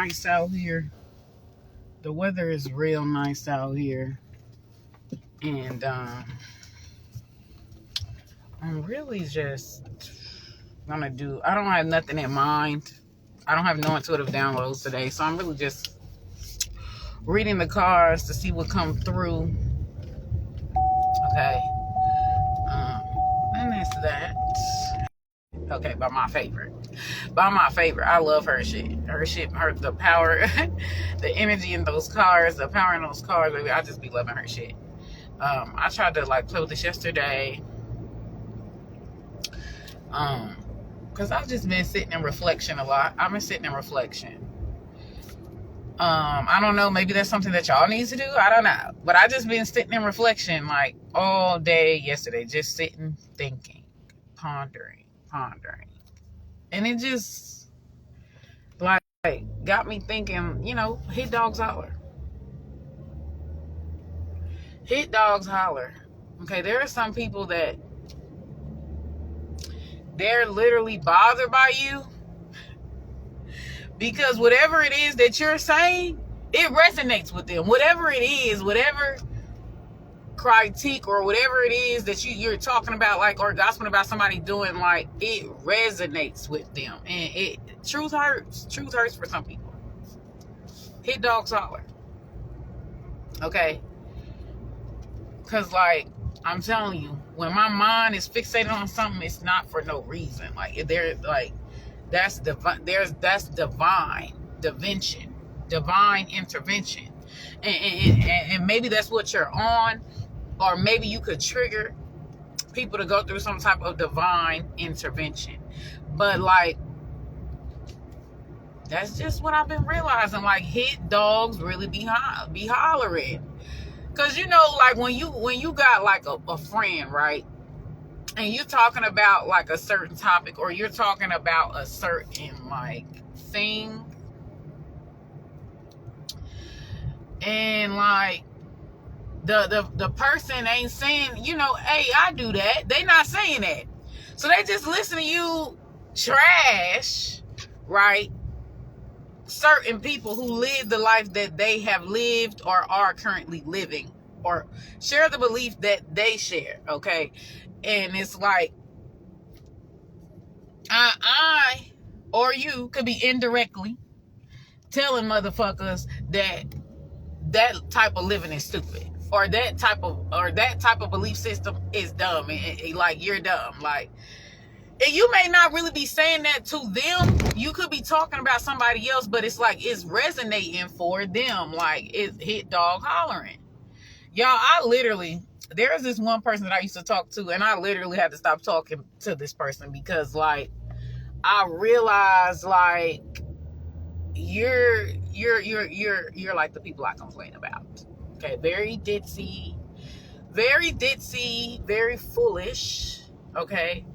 Nice out here. The weather is real nice out here. And I'm really just gonna I don't have nothing in mind. I don't have no intuitive downloads today. So I'm really just reading the cards to see what come through. Okay. And that's that. Okay, by my favorite. I love her shit. The power, the energy in those cards, the power in those cards, baby. I just be loving her shit. I tried to play with this yesterday. Because I've just been sitting in reflection a lot. I've been sitting in reflection. I don't know, maybe that's something that y'all need to do. I don't know. But I just been sitting in reflection all day yesterday, just sitting, thinking, pondering. And it just got me thinking, hit dogs holler. Hit dogs holler. Okay, there are some people that they're literally bothered by you because whatever it is that you're saying, it resonates with them. Whatever it is, whatever critique or whatever it is that you're talking about, or gossiping about somebody doing, it resonates with them. And truth hurts. Truth hurts for some people. Hit dogs holler. Okay? Because, I'm telling you, when my mind is fixated on something, it's not for no reason. That's divine intervention. And maybe that's what you're on, or maybe you could trigger people to go through some type of divine intervention. But that's just what I've been realizing. Hit dogs really be hollering. Cause when you got a friend, right? And you're talking about a certain topic, or you're talking about a certain thing, and the person ain't saying, hey, I do that. They not saying that. So they just listen to you trash, right? Certain people who live the life that they have lived or are currently living, or share the belief that they share, okay? And it's I or you could be indirectly telling motherfuckers that type of living is stupid, or that type of belief system is dumb, and you're dumb. And you may not really be saying that to them. You could be talking about somebody else, but it's it's resonating for them. It's hit dog hollering. Y'all, there's this one person that I used to talk to, and I literally had to stop talking to this person because I realized you're like the people I complain about. Okay, very ditzy, very foolish. Okay.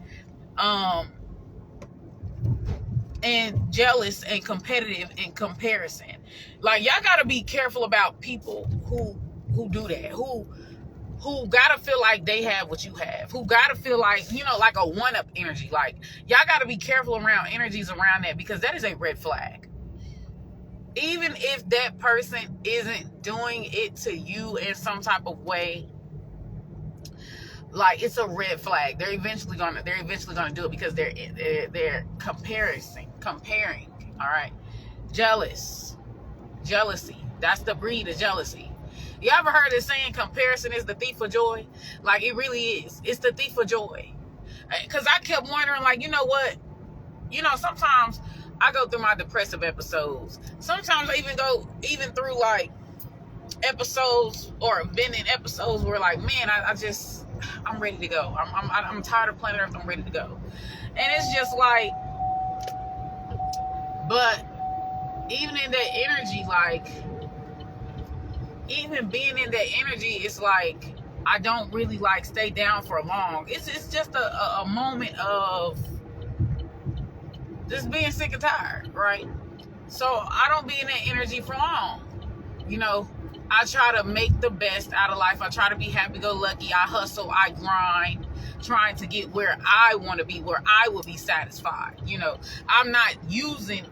And jealous and competitive in comparison. Y'all gotta be careful about people who do that, who gotta feel like they have what you have, who gotta feel like a one-up energy. Y'all gotta be careful around energies around that, because that is a red flag. Even if that person isn't doing it to you in some type of way, it's a red flag. They're eventually gonna do it, because they're comparing. All right, jealousy. That's the breed of jealousy. You ever heard it saying comparison is the thief of joy? It really is. It's the thief of joy. Because I kept wondering, what? Sometimes I go through my depressive episodes. Sometimes I even through episodes, or been in episodes where man, I'm ready to go. I'm tired of planet Earth. I'm ready to go. And it's just but even in that energy, even being in that energy, it's I don't really stay down for long. It's just a moment of just being sick and tired, right? So I don't be in that energy for long. I try to make the best out of life. I try to be happy-go-lucky. I hustle, I grind, trying to get where I want to be, where I will be satisfied. I'm not using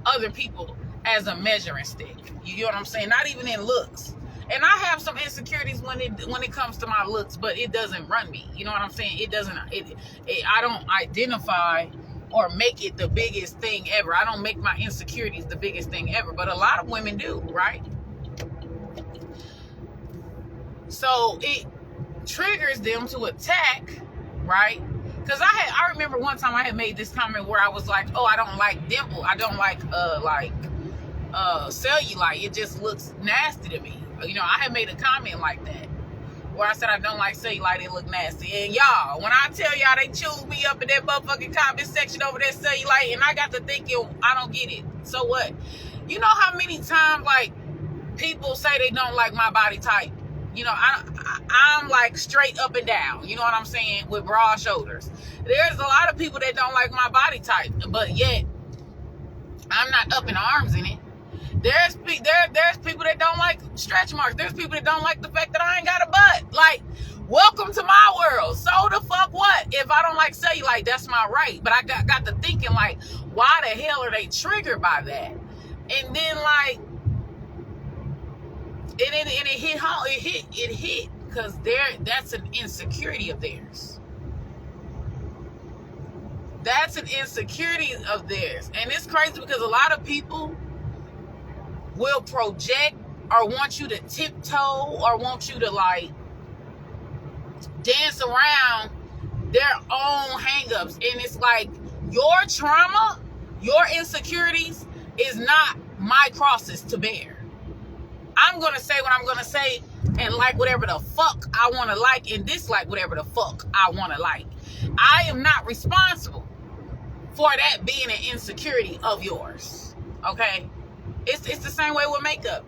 other people as a measuring stick. You get what I'm saying? Not even in looks. And I have some insecurities when it comes to my looks, but it doesn't run me. You know what I'm saying? It doesn't. I don't identify or make it the biggest thing ever. I don't make my insecurities the biggest thing ever, but a lot of women do, right? So it triggers them to attack, right? Because I remember one time I had made this comment where I was like, oh, I don't like dimple. I don't like cellulite. It just looks nasty to me. You know, I had made a comment like that where I said I don't like cellulite. It look nasty. And y'all, when I tell y'all they chewed me up in that motherfucking comment section over that cellulite, and I got to thinking, I don't get it. So what? You know how many times like people say they don't like my body type? You know, I'm like straight up and down. You know what I'm saying? With broad shoulders. There's a lot of people that don't like my body type, but yet I'm not up in arms in it. There's people that don't like stretch marks. There's people that don't like the fact that I ain't got a butt. Like, welcome to my world. So the fuck what? If I don't like cellulite, that's my right. But I got to thinking like, why the hell are they triggered by that? And then like, and it hit home. It hit because that's an insecurity of theirs. That's an insecurity of theirs. And it's crazy because a lot of people will project or want you to tiptoe or want you to like dance around their own hangups. And it's like your trauma, your insecurities is not my crosses to bear. I'm going to say what I'm going to say and like whatever the fuck I want to like and dislike whatever the fuck I want to like. I am not responsible for that being an insecurity of yours. Okay? It's the same way with makeup.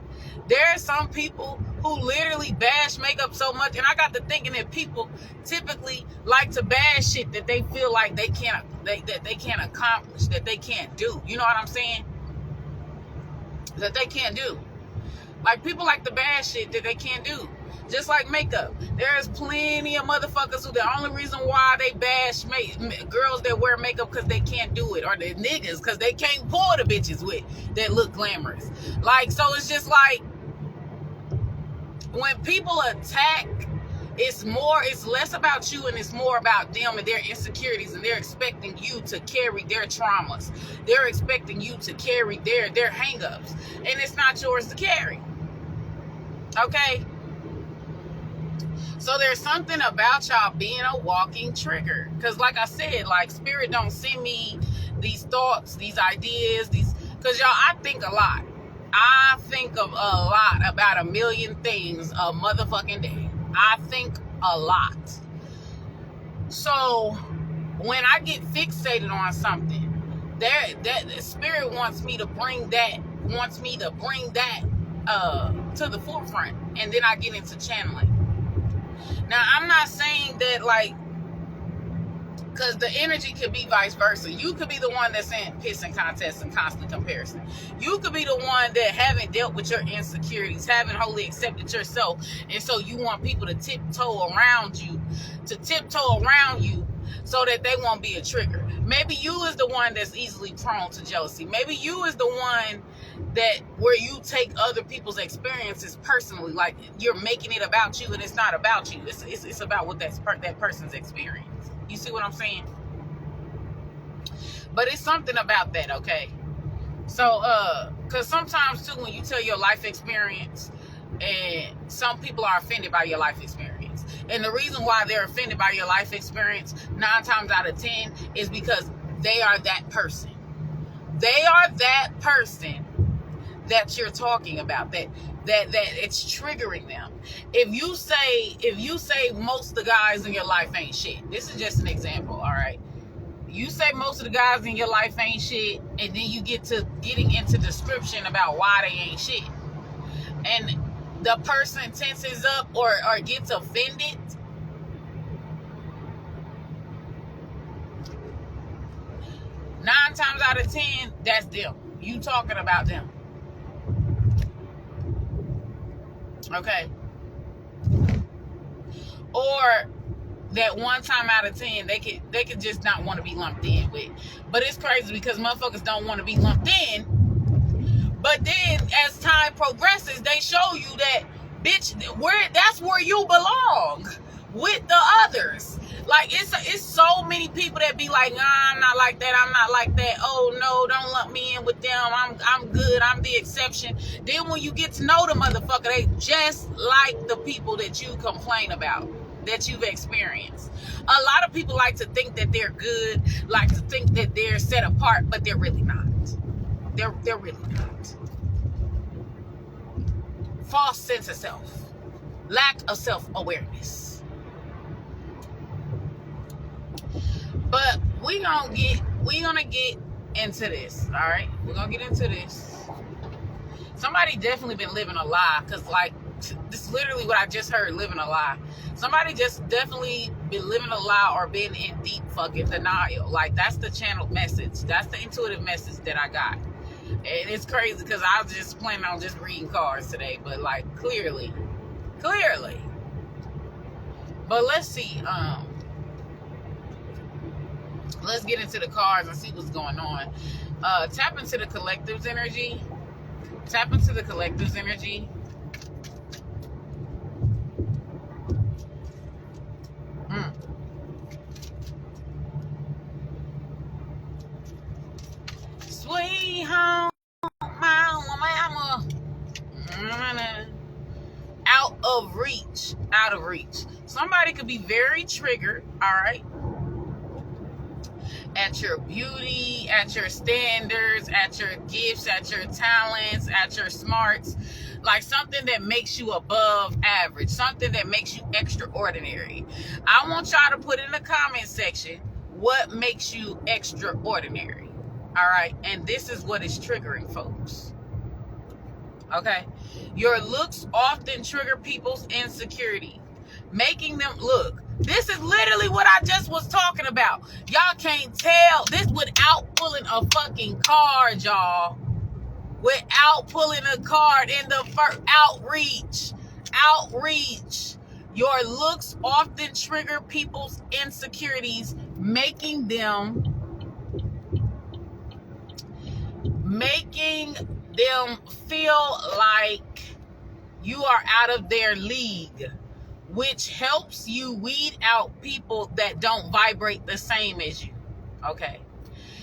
There are some people who literally bash makeup so much, and I got to thinking that people typically like to bash shit that they feel like they can't accomplish, that they can't do. You know what I'm saying? That they can't do. Like people like to bash shit that they can't do. Just like makeup. There's plenty of motherfuckers who the only reason why they bash girls that wear makeup because they can't do it, or the niggas because they can't pull the bitches with that look glamorous. Like, so it's just like when people attack, it's less about you and it's more about them and their insecurities, and they're expecting you to carry their traumas. They're expecting you to carry their hang-ups, and it's not yours to carry. Okay? So there's something about y'all being a walking trigger. Because like I said, like spirit don't send me these thoughts, these ideas, because y'all, I think a lot. I think of a lot about a million things a motherfucking day. I think a lot. So when I get fixated on something, that spirit wants me to bring that to the forefront, and then I get into channeling. Now, I'm not saying that, like, because the energy could be vice versa. You could be the one that's in pissing contests and constant comparison. You could be the one that haven't dealt with your insecurities, haven't wholly accepted yourself, and so you want people to tiptoe around you so that they won't be a trigger. Maybe you is the one that's easily prone to jealousy. Maybe you is the one that where you take other people's experiences personally, like you're making it about you and it's not about you. It's about what that person's experience. You see what I'm saying? But it's something about that, okay? So, because sometimes too, when you tell your life experience, and some people are offended by your life experience. And the reason why they're offended by your life experience 9 times out of 10 is because they are that person. They are that person that you're talking about, that it's triggering them. If you say most of the guys in your life ain't shit, this is just an example, all right? You say most of the guys in your life ain't shit, and then you getting into description about why they ain't shit, and the person tenses up or gets offended, nine times out of 10, that's them. You talking about them. Okay? Or that one time out of 10, they could just not want to be lumped in with. But it's crazy because motherfuckers don't want to be lumped in, But then as time progresses, they show you that, bitch, that's where you belong with the others. Like, it's so many people that be like, nah, I'm not like that, I'm not like that. Oh no, don't lump me in with them. I'm good, I'm the exception. Then when you get to know the motherfucker, they just like the people that you complain about, that you've experienced. A lot of people like to think that they're good, like to think that they're set apart, but they're really not. They're really not. False sense of self, lack of self-awareness. But we gonna get into this, all right? We're gonna get into this. Somebody definitely been living a lie, because like, this is literally what I just heard, living a lie. Somebody just definitely been living a lie or been in deep fucking denial. Like, that's the channeled message. That's the intuitive message that I got. And it's crazy because I was just planning on just reading cards today, but like, clearly. But let's see, let's get into the cards and see what's going on. Tap into the collective's energy. Tap into the collective's energy. Sweet home, my mama. Out of reach. Somebody could be very triggered, all right? At your beauty, at your standards, at your gifts, at your talents, at your smarts. Like something that makes you above average, something that makes you extraordinary. I want y'all to put in the comment section what makes you extraordinary. All right, and this is what is triggering folks. Okay, your looks often trigger people's insecurity, making them look. This is literally what I just was talking about. Y'all can't tell this without pulling a fucking card, y'all. Without pulling a card in the first outreach. Your looks often trigger people's insecurities, making them feel like you are out of their league, which helps you weed out people that don't vibrate the same as you. Okay.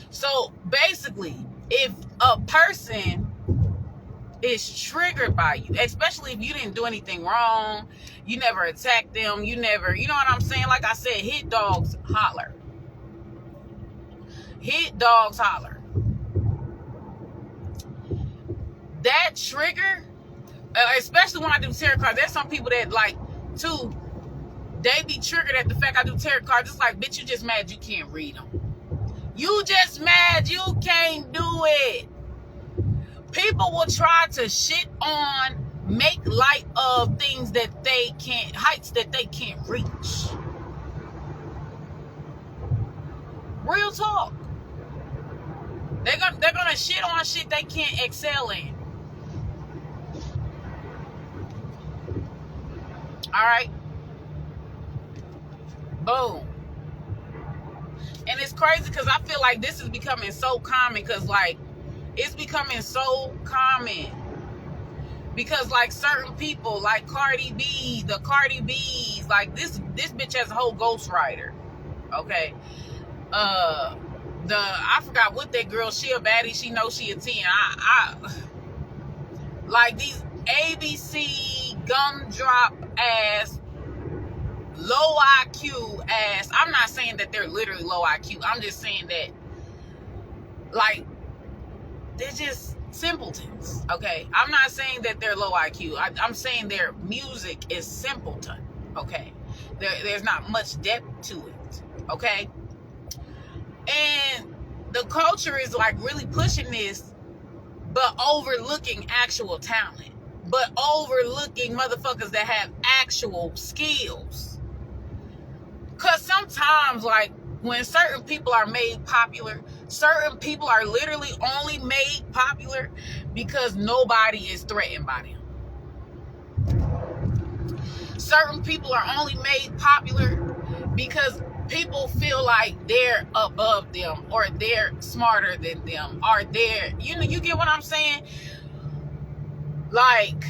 So basically, if a person is triggered by you, especially if you didn't do anything wrong, you never attacked them, you know what I'm saying? Like I said, hit dogs holler. That trigger, especially when I do tarot cards, there's some people that like, too, they be triggered at the fact I do tarot cards. It's like, bitch, you just mad you can't read them. You just mad you can't do it. People will try to shit on, make light of things that they can't, heights that they can't reach. Real talk. They're gonna shit on shit they can't excel in. All right. Boom. And it's crazy because I feel like this is becoming so common, because like, it's becoming so common because like certain people like Cardi B, the Cardi B's, like this bitch has a whole ghostwriter. Okay. I forgot what that girl, she a baddie, she knows she a 10. I like these ABC gumdrop ass, low IQ ass. I'm not saying that they're literally low IQ. I'm just saying that like they're just simpletons. Okay, I'm not saying that they're low IQ. I'm saying their music is simpleton. Okay, there's not much depth to it. Okay. And the culture is like really pushing this, but overlooking actual talent, but overlooking motherfuckers that have actual skills. Because sometimes, like, when certain people are made popular, certain people are literally only made popular because nobody is threatened by them. Certain people are only made popular because people feel like they're above them, or they're smarter than them, or they're, you get what I'm saying? Like,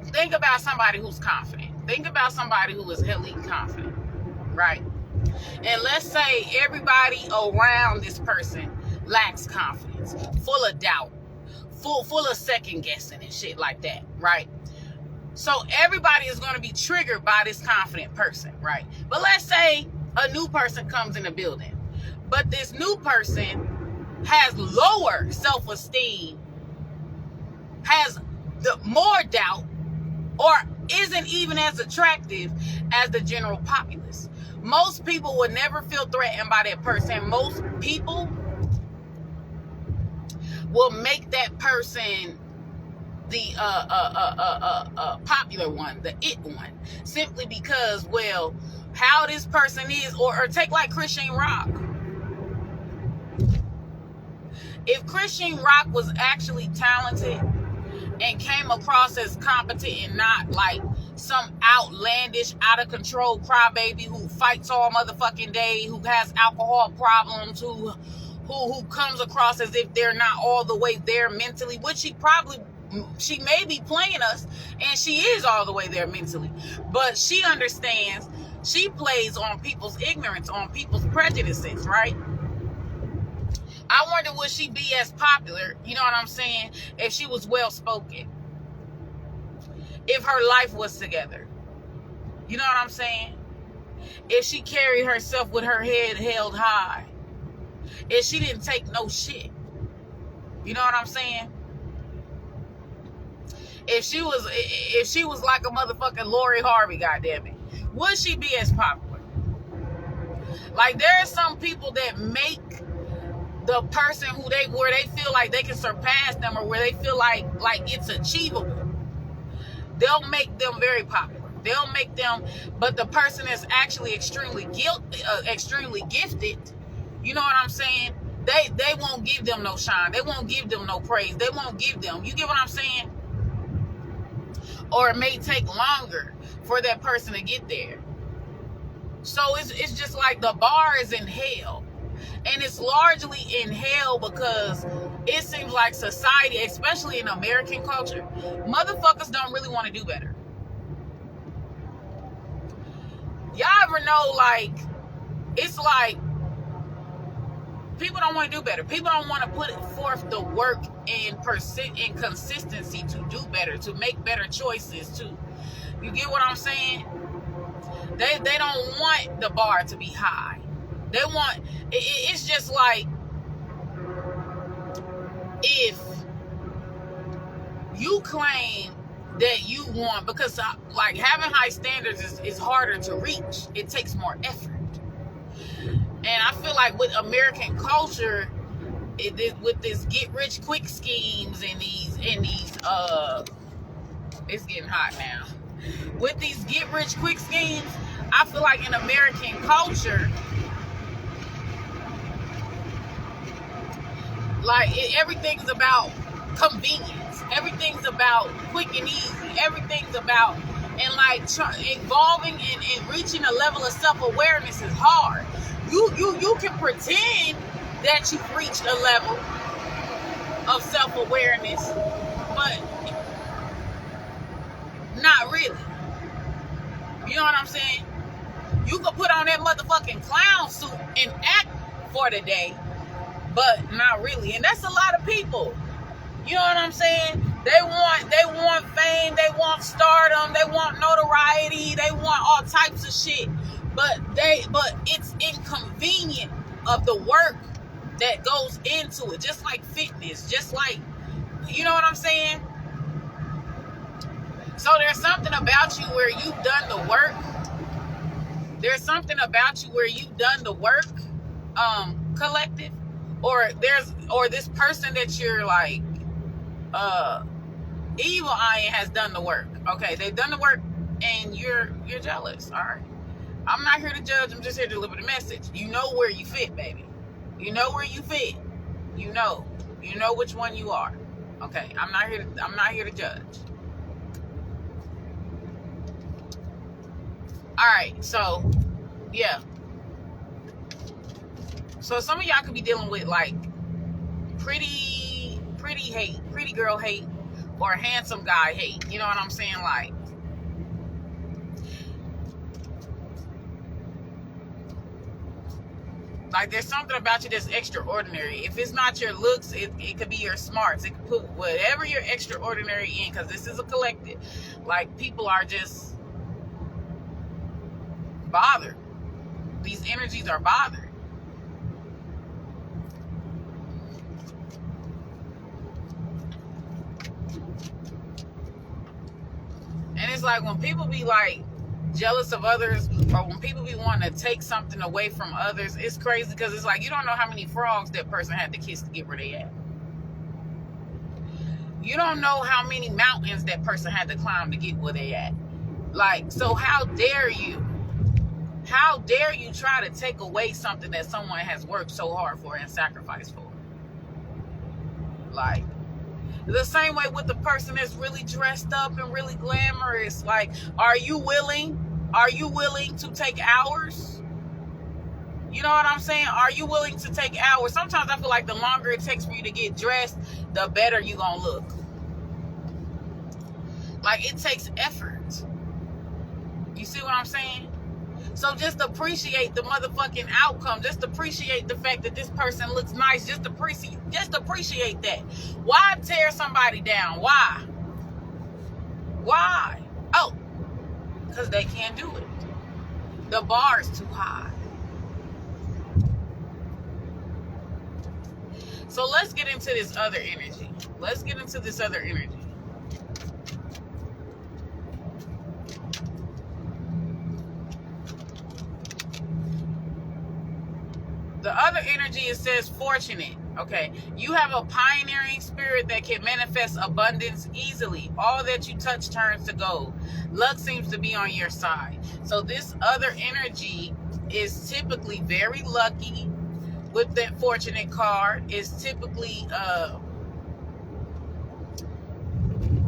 think about somebody who's confident. Think about somebody who is hella confident, right? And let's say everybody around this person lacks confidence, full of doubt, full of second guessing and shit like that, right? So everybody is going to be triggered by this confident person, right? But let's say a new person comes in the building, but this new person has lower self-esteem, has the more doubt, or isn't even as attractive as the general populace. Most people would never feel threatened by that person. Most people will make that person the popular one, the it one, simply because, well, how this person is, or take like Christian Rock. If Christian Rock was actually talented and came across as competent and not like some outlandish, out of control crybaby who fights all motherfucking day, who has alcohol problems, who comes across as if they're not all the way there mentally, which she may be playing us, and she is all the way there mentally, but she understands, she plays on people's ignorance, on people's prejudices, right? I wonder, would she be as popular, you know what I'm saying, if she was well-spoken, if her life was together, you know what I'm saying, if she carried herself with her head held high, if she didn't take no shit, you know what I'm saying? If she was like a motherfucking Lori Harvey, goddammit, would she be as popular? Like, there are some people that make the person where they feel like they can surpass them, or where they feel like it's achievable, they'll make them very popular. They'll make them, but the person is actually extremely gifted, you know what I'm saying? They won't give them no shine. They won't give them no praise. They won't give them, you get what I'm saying? Or it may take longer for that person to get there. So it's just like the bar is in hell. And it's largely in hell because it seems like society, especially in American culture, motherfuckers don't really want to do better. Y'all ever know, like, it's like people don't want to do better. People don't want to put forth the work and consistency to do better, to make better choices, to, you get what I'm saying? They don't want the bar to be high. They want, it's just like, if you claim that you want, because like having high standards is harder to reach. It takes more effort. And I feel like with American culture, with this get rich quick schemes and these it's getting hot now. With these get rich quick schemes, I feel like in American culture, like everything's about convenience. Everything's about quick and easy. Everything's about, and like evolving and reaching a level of self-awareness is hard. You can pretend that you've reached a level of self-awareness, but not really. You know what I'm saying? You can put on that motherfucking clown suit and act for the day, but not really. And that's a lot of people. You know what I'm saying? They want fame, they want stardom, they want notoriety, they want all types of shit. But it's inconvenient of the work that goes into it. Just like fitness, just like, you know what I'm saying? So there's something about you where you've done the work. There's something about you where you've done the work, collective, or this person that you're like, evil eye has done the work. Okay, they've done the work, and you're jealous. All right, I'm not here to judge. I'm just here to deliver the message. You know where you fit, baby. You know where you fit. You know which one you are. Okay, I'm not here to judge. All right, so yeah. So some of y'all could be dealing with like pretty hate, pretty girl hate, or handsome guy hate. You know what I'm saying? Like there's something about you that's extraordinary. If it's not your looks, it could be your smarts. It could put whatever you're extraordinary in, because this is a collective. Like, people are just bothered. These energies are bothered. And it's like when people be like jealous of others, or when people be wanting to take something away from others, it's crazy, because it's like you don't know how many frogs that person had to kiss to get where they at. You don't know how many mountains that person had to climb to get where they at. Like, so how dare you? How dare you try to take away something that someone has worked so hard for and sacrificed for? Like, the same way with the person that's really dressed up and really glamorous. Like, are you willing? Are you willing to take hours? You know what I'm saying? Are you willing to take hours? Sometimes I feel like the longer it takes for you to get dressed, the better you gonna look. Like, it takes effort. You see what I'm saying? So just appreciate the motherfucking outcome. Just appreciate the fact that this person looks nice. Just appreciate that. Why tear somebody down? Why? Why? Oh, because they can't do it. The bar is too high. So let's get into this other energy. Let's get into this other energy. The other energy, it says fortunate. Okay, you have a pioneering spirit that can manifest abundance easily. All that you touch turns to gold. Luck seems to be on your side. So this other energy is typically very lucky. With that fortunate card, is typically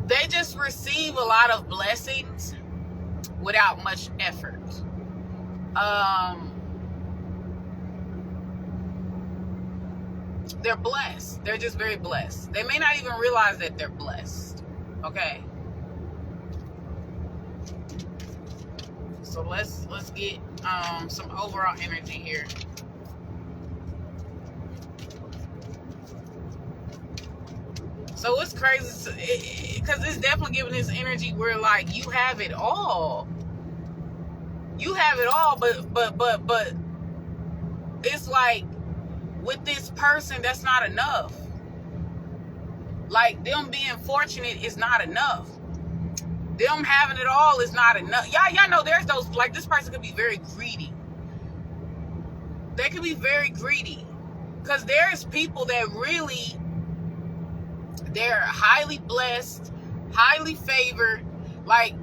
they just receive a lot of blessings without much effort. They're blessed. They're just very blessed. They may not even realize that they're blessed. Okay. So let's get some overall energy here. So it's crazy because it's definitely giving this energy where, like, you have it all. You have it all, but it's like with this person, that's not enough. Like, them being fortunate is not enough. Them having it all is not enough. Y'all know there's those, like, this person could be very greedy. They could be very greedy. Because there's people that really, they're highly blessed, highly favored. Like,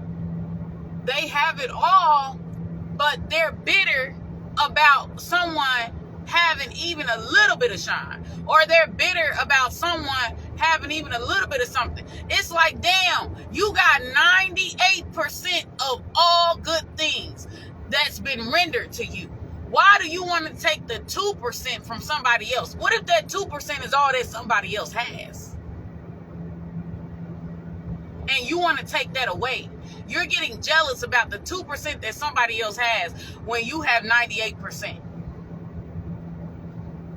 they have it all, but they're bitter about someone having even a little bit of shine, or they're bitter about someone having even a little bit of something. It's like, damn, you got 98% of all good things that's been rendered to you. Why do you want to take the 2% from somebody else? What if that 2% is all that somebody else has? And you want to take that away. You're getting jealous about the 2% that somebody else has when you have 98%.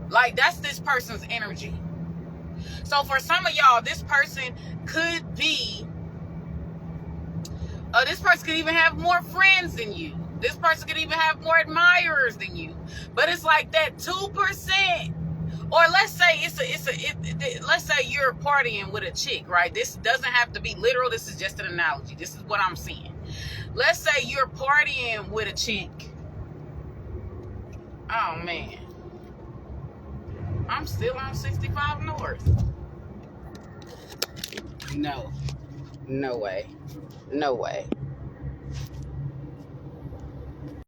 Like, that's this person's energy. So for some of y'all, this person could be, this person could even have more friends than you. This person could even have more admirers than you. But it's like that 2%. Or let's say let's say you're partying with a chick, right? This doesn't have to be literal. This is just an analogy. This is what I'm seeing. Let's say you're partying with a chick. Oh man, I'm still on 65 North. No way. No way.